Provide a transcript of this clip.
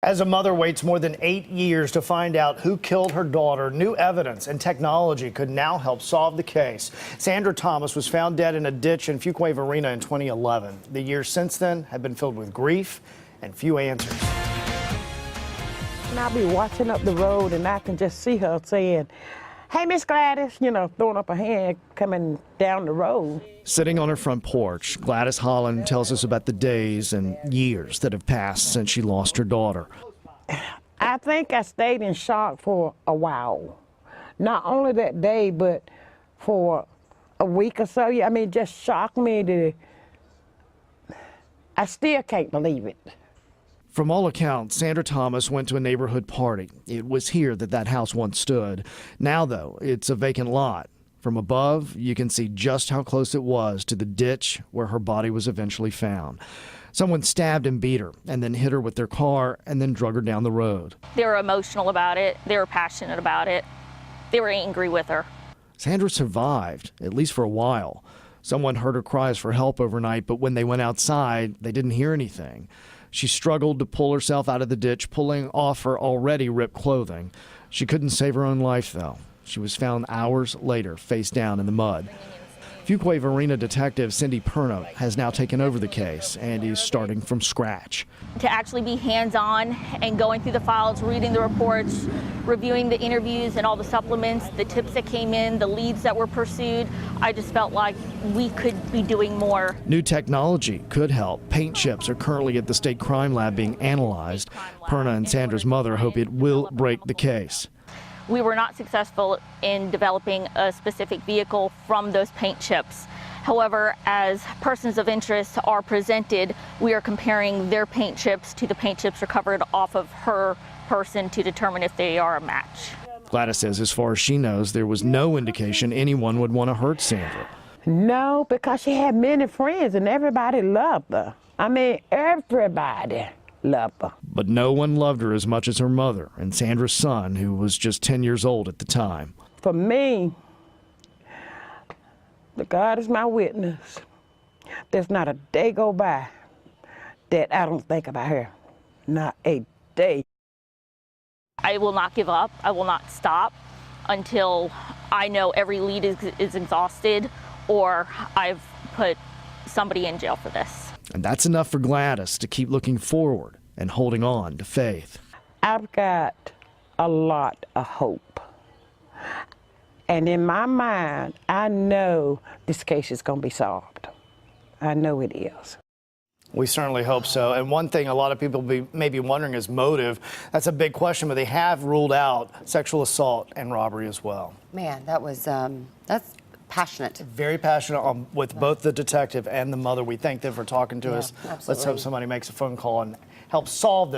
As a mother waits more than 8 years to find out who killed her daughter, new evidence and technology could now help solve the case. Sandra Thomas was found dead in a ditch in Fuquay-Varina in 2011. The years since then have been filled with grief and few answers. And I'll be watching up the road and I can just see her saying, "Hey, Miss Gladys," throwing up her hand coming down the road. Sitting on her front porch, Gladys Holland tells us about the days and years that have passed since she lost her daughter. I think I stayed in shock for a while. Not only that day, but for a week or so. I mean, it just shocked me. I still can't believe it. From all accounts, Sandra Thomas went to a neighborhood party. It was here that house once stood. Now, though, it's a vacant lot. From above, you can see just how close it was to the ditch where her body was eventually found. Someone stabbed and beat her, and then hit her with their car, and then drug her down the road. They were emotional about it. They were passionate about it. They were angry with her. Sandra survived, at least for a while. Someone heard her cries for help overnight, but when they went outside, they didn't hear anything. She struggled to pull herself out of the ditch, pulling off her already ripped clothing. She couldn't save her own life, though. She was found hours later, face down in the mud. Fuquay-Varina detective Cindy Perna has now taken over the case and is starting from scratch. To actually be hands-on and going through the files, reading the reports, reviewing the interviews and all the supplements, the tips that came in, the leads that were pursued, I just felt like we could be doing more. New technology could help. Paint chips are currently at the state crime lab being analyzed. Perna and Sandra's mother hope it will break the case. We were not successful in developing a specific vehicle from those paint chips. However, as persons of interest are presented, we are comparing their paint chips to the paint chips recovered off of her person to determine if they are a match. Gladys says as far as she knows, there was no indication anyone would want to hurt Sandra. No, because she had many friends and everybody loved her. I mean, everybody loved her. But no one loved her as much as her mother and Sandra's son, who was just 10 years old at the time. For me, God is my witness. There's not a day go by that I don't think about her. Not a day. I will not give up. I will not stop until I know every lead is exhausted or I've put somebody in jail for this. And that's enough for Gladys to keep looking forward and holding on to faith. I've got a lot of hope. And in my mind, I know this case is going to be solved. I know it is. We certainly hope so. And one thing a lot of people may be wondering is motive. That's a big question, but they have ruled out sexual assault and robbery as well. Man, that was, that's passionate. Very passionate with both the detective and the mother. We thank them for talking to us. Absolutely. Let's hope somebody makes a phone call and helps solve this.